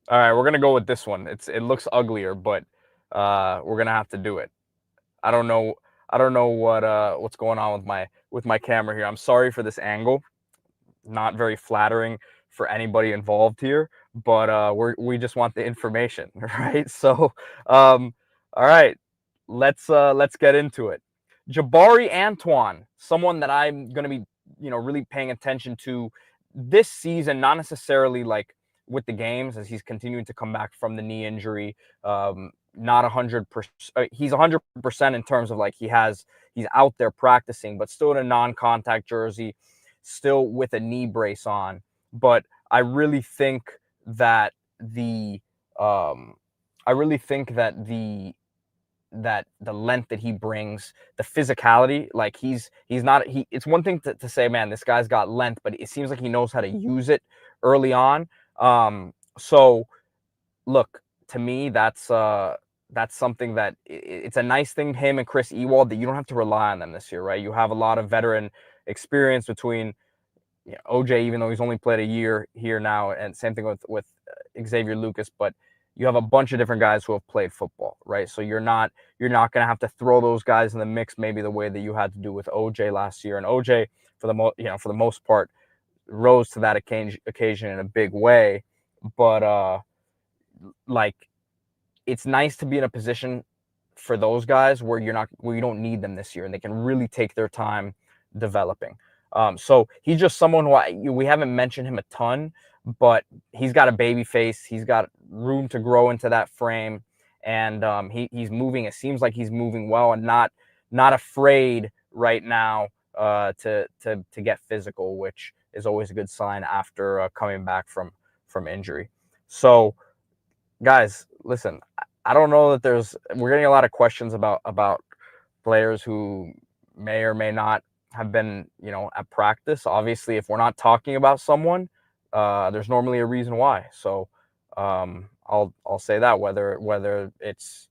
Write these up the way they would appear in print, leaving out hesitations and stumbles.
All right, we're gonna go with this one. It looks uglier, but we're gonna have to do it. I don't know. I don't know what's going on with my camera here. I'm sorry for this angle. Not very flattering for anybody involved here, but we just want the information, right? So, all right, let's get into it. Jabari Antoine, someone that I'm going to be, really paying attention to this season, not necessarily like with the games as he's continuing to come back from the knee injury. Not 100%. He's 100% in terms of like he's out there practicing, but still in a non-contact jersey, still with a knee brace on. But I really think that the I really think that the length that he brings, the physicality, like he's not he. It's one thing to say, man, this guy's got length, but it seems like he knows how to use it early on. So look, to me, that's something that it's a nice thing, him and Chris Ewald, that you don't have to rely on them this year, right? You have a lot of veteran experience between OJ, even though he's only played a year here now, and same thing with Xavier Lucas, but you have a bunch of different guys who have played football, right? So you're not going to have to throw those guys in the mix maybe the way that you had to do with OJ last year. And OJ, for the most part, rose to that occasion in a big way. But like, it's nice to be in a position for those guys where you don't need them this year, and they can really take their time developing. So he's just someone who we haven't mentioned him a ton, but he's got a baby face. He's got room to grow into that frame, and he's moving. It seems like he's moving well, and not afraid right now to get physical, which is always a good sign after coming back from injury. So, guys, listen, I don't know that we're getting a lot of questions about players who may or may not have been, at practice. Obviously, if we're not talking about someone, there's normally a reason why. So, I'll say that whether it's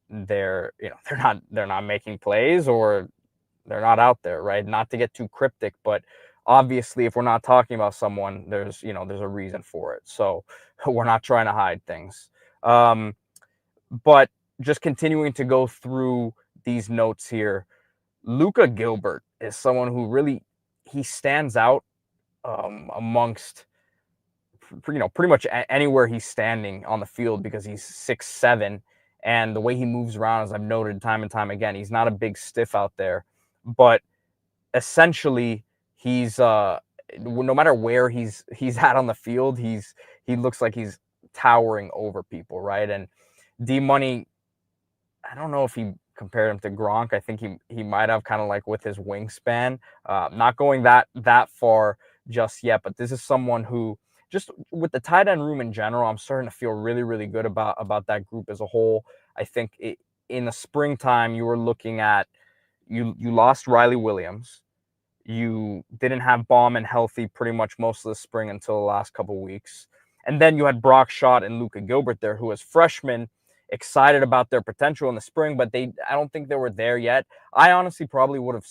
they're not making plays, or they're not out there, right? Not to get too cryptic, but obviously, if we're not talking about someone, there's a reason for it. So we're not trying to hide things. Um, but just continuing to go through these notes here, Luka Gilbert is someone who really he stands out amongst pretty much anywhere he's standing on the field, because he's 6'7", and the way he moves around, as I've noted time and time again, he's not a big stiff out there, but essentially he's no matter where he's at on the field, he looks like he's towering over people, right? And D Money, I don't know if he compared him to Gronk. I think he might have, kind of like with his wingspan. Not going that far just yet, but this is someone who, just with the tight end room in general, I'm starting to feel really, really good about that group as a whole. I think in the springtime, you were looking at, you lost Riley Williams. You didn't have Bauman healthy pretty much most of the spring until the last couple weeks. And then you had Brock Schott and Luka Gilbert there, who as freshmen, excited about their potential in the spring, but I don't think they were there yet. I honestly probably would have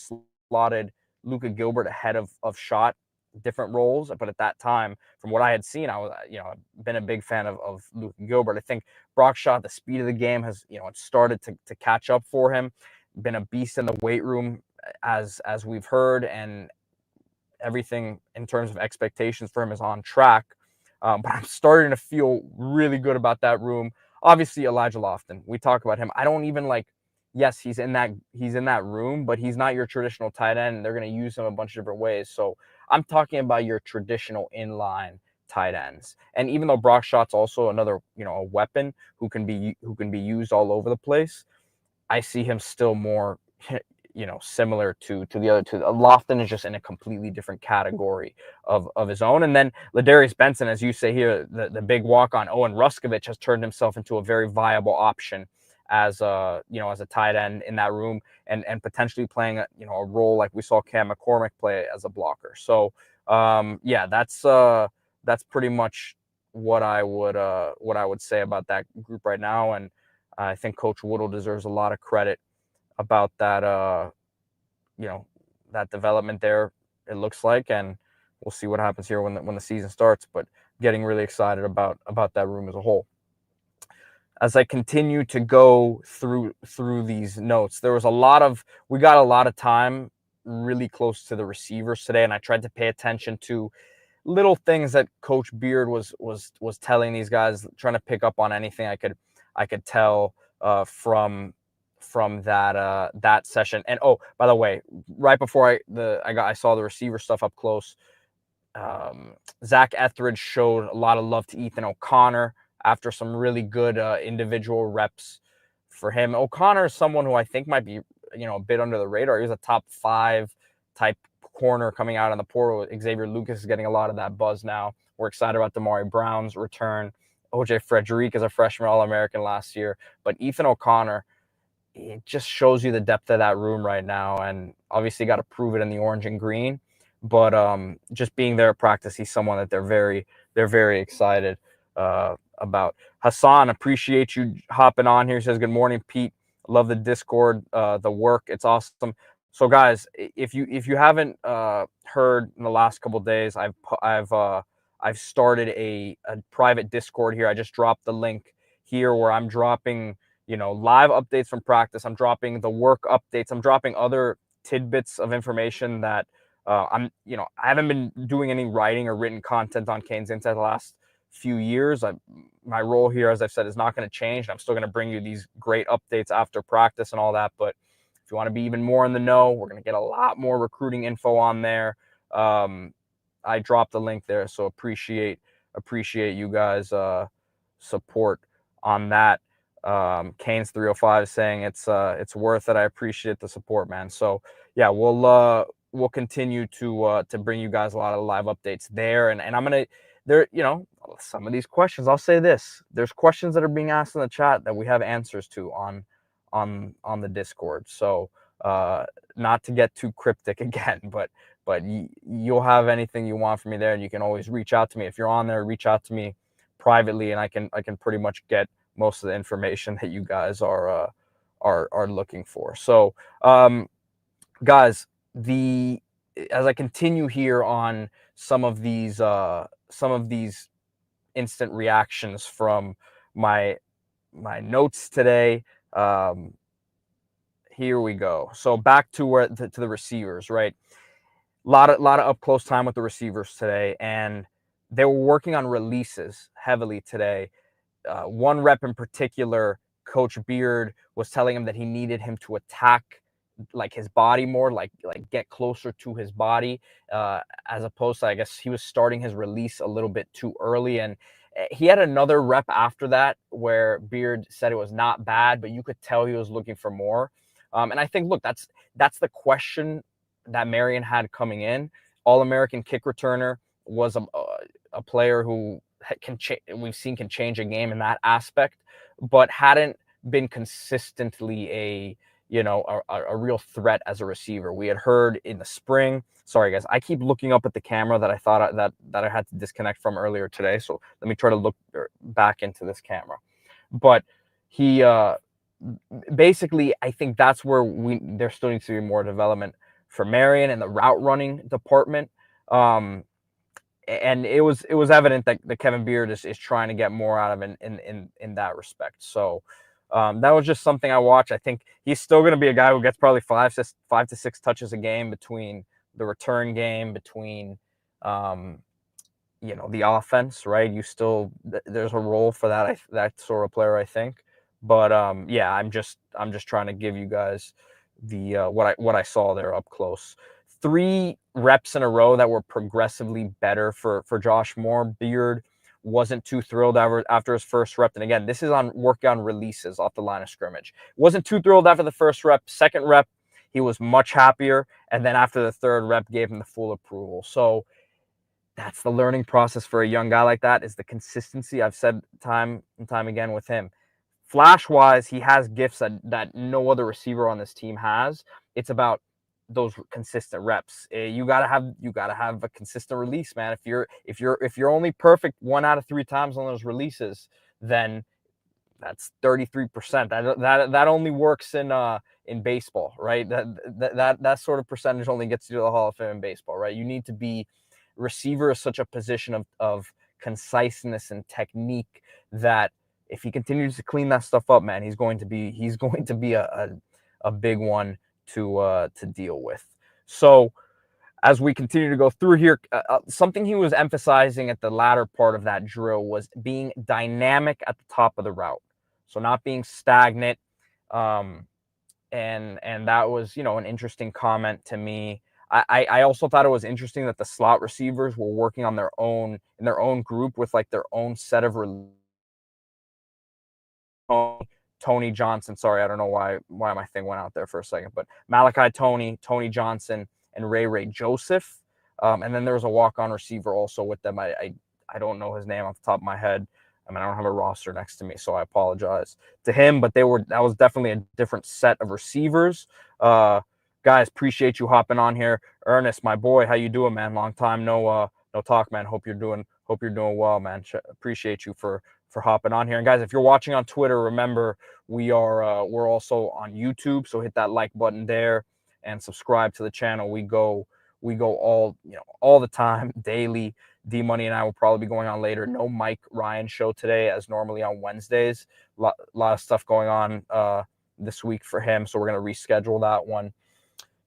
slotted Luka Gilbert ahead of Schott, different roles. But at that time, from what I had seen, I was, I've been a big fan of Luka Gilbert. I think Brock Schott, the speed of the game has, it started to catch up for him. Been a beast in the weight room, as we've heard, and everything in terms of expectations for him is on track. But I'm starting to feel really good about that room. Obviously, Elijah Lofton, we talk about him. I don't even like. Yes, he's in that room, but he's not your traditional tight end. And they're going to use him a bunch of different ways. So I'm talking about your traditional inline tight ends. And even though Brock Schott's also another, a weapon who can be used all over the place, I see him still more, similar to the other two. Lofton is just in a completely different category of his own. And then Ladarius Benson, as you say here, the big walk on Owen Ruskovich has turned himself into a very viable option as as a tight end in that room, and potentially playing a role like we saw Cam McCormick play as a blocker. So that's pretty much what I would say about that group right now. And I think Coach Woodle deserves a lot of credit about that, that development there, it looks like, and we'll see what happens here when the season starts. But getting really excited about that room as a whole. As I continue to go through these notes, we got a lot of time really close to the receivers today, and I tried to pay attention to little things that Coach Beard was telling these guys, trying to pick up on anything I could tell from that session. And oh, by the way, right before I saw the receiver stuff up close, Zach Etheridge showed a lot of love to Ethan O'Connor after some really good individual reps for him. O'Connor is someone who I think might be, a bit under the radar. He was a top 5 type corner coming out in the portal. Xavier Lucas is getting a lot of that buzz now. We're excited about Damari Brown's return. OJ Frederick is a freshman All-American last year. But Ethan O'Connor, it just shows you the depth of that room right now. And obviously got to prove it in the orange and green. But just being there at practice, he's someone that they're very excited about. Hassan, appreciate you hopping on here. He says, good morning, Pete. Love the Discord, the work. It's awesome. So guys, if you haven't heard in the last couple of days, I've started a private Discord here. I just dropped the link here where I'm dropping, live updates from practice. I'm dropping the work updates. I'm dropping other tidbits of information that I haven't been doing any writing or written content on Canes Insight the last few years. My role here, as I've said, is not going to change. I'm still going to bring you these great updates after practice and all that. But if you want to be even more in the know, we're going to get a lot more recruiting info on there. I dropped the link there, so appreciate you guys' support on that. Canes 305 is saying it's worth it. I appreciate the support, man. So yeah, we'll continue to bring you guys a lot of live updates there, and I'm gonna some of these questions. I'll say this: there's questions that are being asked in the chat that we have answers to on the Discord. So not to get too cryptic again, but you'll have anything you want from me there, and you can always reach out to me. If you're on there, reach out to me privately, and I can pretty much get most of the information that you guys are looking for. So guys, as I continue here on some of these instant reactions from my notes today, here we go. So back to the receivers, right? A lot of up close time with the receivers today, and they were working on releases heavily today. One rep in particular, Coach Beard was telling him that he needed him to attack like his body more, like get closer to his body, as opposed to, I guess he was starting his release a little bit too early. And he had another rep after that where Beard said it was not bad, but you could tell he was looking for more. And I think, look, that's the question that Marion had coming in. All-American kick returner, was a player who we've seen can change a game in that aspect, but hadn't been consistently a real threat as a receiver. We had heard in the spring. Sorry guys, I keep looking up at the camera that I thought that I had to disconnect from earlier today. So let me try to look back into this camera. But he basically, I think that's where there still needs to be more development for Marion in the route running department. And it was evident that Kevin Beard is trying to get more out of in that respect. So that was just something I watched. I think he's still going to be a guy who gets probably 5 to 6 touches a game between the return game, between the offense, right? There's a role for that sort of player, I think. But yeah, I'm just trying to give you guys the what I saw there up close. 3 reps in a row that were progressively better for Josh Moore. Beard wasn't too thrilled after his first rep. And again, this is working on releases off the line of scrimmage. Wasn't too thrilled after the first rep. Second rep, he was much happier. And then after the third rep, gave him the full approval. So that's the learning process for a young guy like that, is the consistency. I've said time and time again with him. Flash-wise, he has gifts that no other receiver on this team has. It's about those consistent reps. You gotta have a consistent release, man. If you're only perfect 1 out of 3 times on those releases, then that's 33%. That only works in baseball, right? That sort of percentage only gets you to the Hall of Fame in baseball, right? You need to be, receiver is such a position of conciseness and technique that if he continues to clean that stuff up, man, he's going to be a big one to deal with. So as we continue to go through here, something he was emphasizing at the latter part of that drill was being dynamic at the top of the route. So not being stagnant. And that was, an interesting comment to me. I also thought it was interesting that the slot receivers were working on in their own group with like their own set of Tony Johnson. Sorry, I don't know why my thing went out there for a second, but Malachi Tony Johnson, and Ray Joseph. And then there was a walk-on receiver also with them. I don't know his name off the top of my head. I mean, I don't have a roster next to me, so I apologize to him. But that was definitely a different set of receivers. Guys, appreciate you hopping on here. Ernest, my boy, how you doing, man? Long time no talk, man. Hope you're doing well, man. Appreciate you for hopping on here. And guys, if you're watching on Twitter, remember we're also on YouTube, so hit that like button there and subscribe to the channel. We go all the time, daily. D Money and I will probably be going on later. No Mike Ryan show today, as normally on Wednesdays. A lot of stuff going on this week for him, so we're gonna reschedule that one.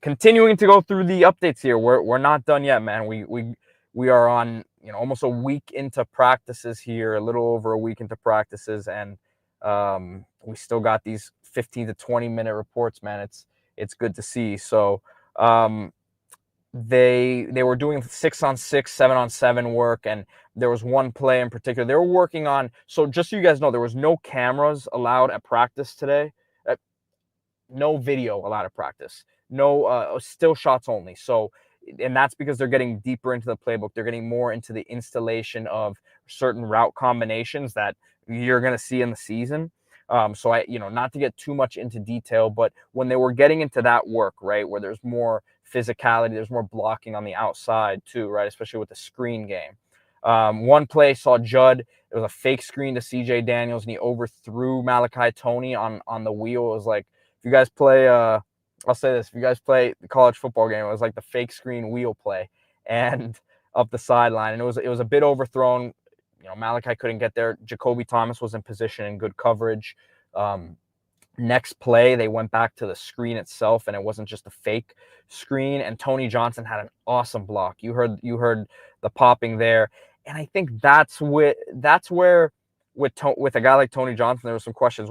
Continuing to go through the updates here. We're not done yet, man. We are on almost a week into practices here, a little over a week into practices, and we still got these 15 to 20 minute reports, man. It's good to see. So they were doing 6-on-6, 7-on-7 work, and there was one play in particular they were working on. So just so you guys know, there was no cameras allowed at practice today. No video allowed at practice. No still shots only. So, and that's because they're getting deeper into the playbook. They're getting more into the installation of certain route combinations that you're going to see in the season. So not to get too much into detail, but when they were getting into that work, right, where there's more physicality, there's more blocking on the outside too, right, especially with the screen game. One play saw Judd. It was a fake screen to CJ Daniels, and he overthrew Malachi Tony on the wheel. It was like, if you guys play, I'll say this, if you guys play the college football game, it was like the fake screen wheel play and up the sideline, and it was a bit overthrown. Malachi couldn't get there. Jacoby Thomas was in position in good coverage. Next play, they went back to the screen itself, and it wasn't just a fake screen. And Tony Johnson had an awesome block. You heard the popping there, and I think that's where with a guy like Tony Johnson, there were some questions.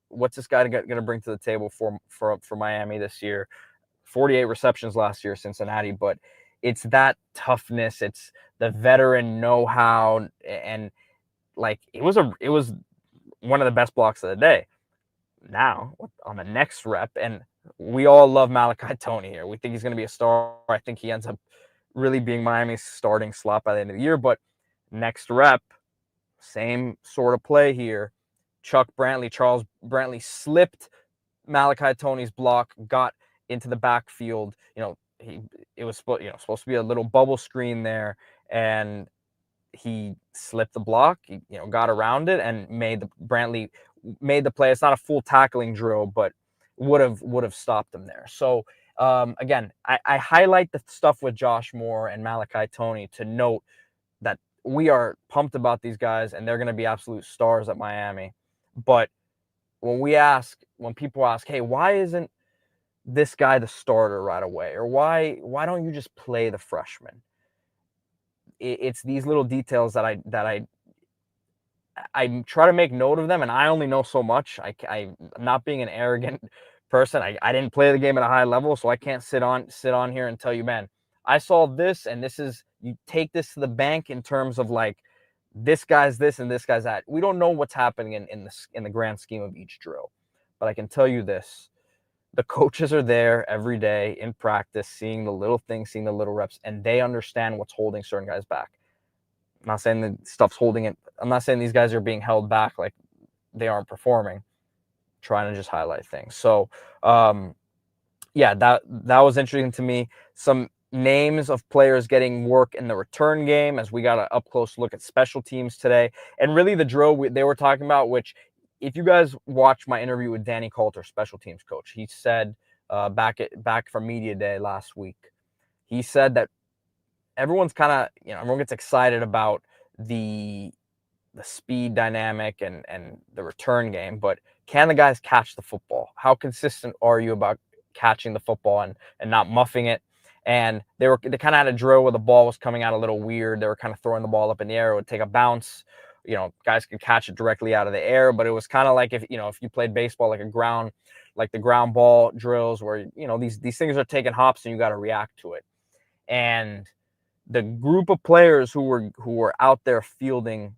What's this guy going to bring to the table for Miami this year? 48 receptions last year, Cincinnati, but it's that toughness. It's the veteran know-how, and like it was one of the best blocks of the day. Now on the next rep, and we all love Malachi Tony here. We think he's going to be a star. I think he ends up really being Miami's starting slot by the end of the year. But next rep, same sort of play here. Charles Brantley slipped Malachi Tony's block, got into the backfield. It was supposed to be a little bubble screen there, and he slipped the block. He got around it and Brantley made the play. It's not a full tackling drill, but would have stopped him there. So again, I highlight the stuff with Josh Moore and Malachi Tony to note that we are pumped about these guys, and they're going to be absolute stars at Miami. But when people ask, hey, why isn't this guy the starter right away, or why don't you just play the freshman? It's these little details that I try to make note of them, and I only know so much. I'm not being an arrogant person. I didn't play the game at a high level, so I can't sit on here and tell you, man, I saw this, and this is, you take this to the bank in terms of like, this guy's this and this guy's that. We don't know what's happening in the grand scheme of each drill, but I can tell you this: the coaches are there every day in practice, seeing the little things, seeing the little reps, and they understand what's holding certain guys back. I'm not saying that stuff's holding it. I'm not saying these guys are being held back like they aren't performing. I'm trying to just highlight things. So, yeah, that was interesting to me. Some names of players getting work in the return game, as we got an up-close look at special teams today. And really the drill they were talking about, which if you guys watch my interview with Danny Coulter, special teams coach, he said back from media day last week, he said that everyone gets excited about the speed dynamic and the return game, but can the guys catch the football? How consistent are you about catching the football and not muffing it? And they kind of had a drill where the ball was coming out a little weird. They were kind of throwing the ball up in the air. It would take a bounce. Guys could catch it directly out of the air, but it was kind of like if you played baseball, like the ground ball drills where, these things are taking hops and you got to react to it. And the group of players who were out there fielding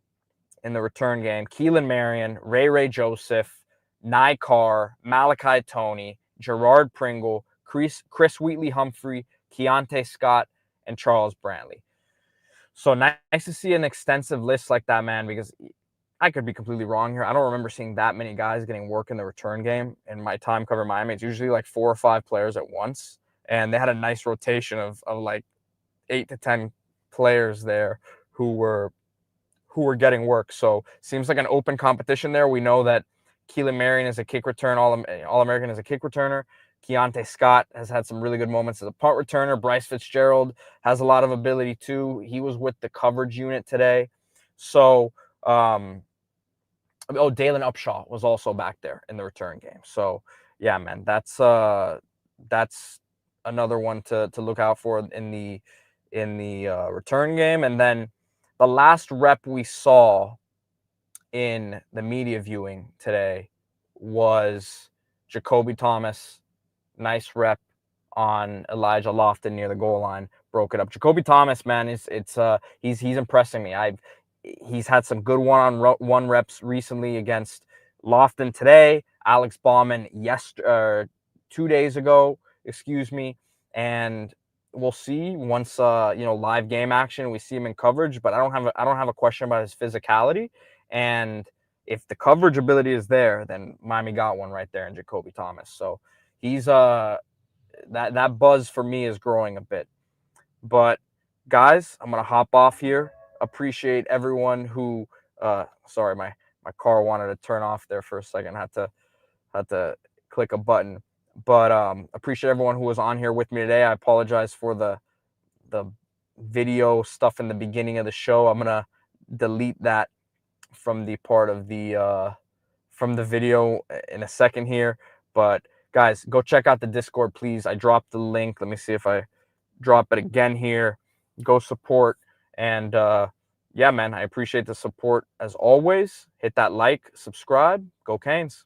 in the return game: Keelan Marion, Ray Joseph, Nye Carr, Malachi Tony, Gerard Pringle, Chris Wheatley Humphrey, Keontae Scott, and Charles Brantley. So nice to see an extensive list like that, man, because I could be completely wrong here. I don't remember seeing that many guys getting work in the return game in my time covering Miami. It's usually like 4 or 5 players at once. And they had a nice rotation of like 8 to 10 players there who were getting work. So seems like an open competition there. We know that Keelan Marion is a kick return, All-American as a kick returner. Keontae Scott has had some really good moments as a punt returner. Bryce Fitzgerald has a lot of ability too. He was with the coverage unit today. So, Dalen Upshaw was also back there in the return game. So, yeah, man, that's another one to look out for in the return game. And then the last rep we saw in the media viewing today was Jacoby Thomas. Nice rep on Elijah Lofton near the goal line. Broke it up. Jacoby Thomas, man, he's impressing me. He's had some good one-on-one reps recently against Lofton today, Alex Bauman 2 days ago, and we'll see once live game action we see him in coverage. But I don't have a question about his physicality, and if the coverage ability is there, then Miami got one right there in Jacoby Thomas. So he's that buzz for me is growing a bit. But guys, I'm gonna hop off here. Appreciate everyone who sorry, my car wanted to turn off there for a second. Had to click a button. But appreciate everyone who was on here with me today. I apologize for the video stuff in the beginning of the show. I'm gonna delete that from the part of the from the video in a second here. But guys, go check out the Discord, please. I dropped the link. Let me see if I drop it again here. Go support. And yeah, man, I appreciate the support as always. Hit that like, subscribe. Go Canes.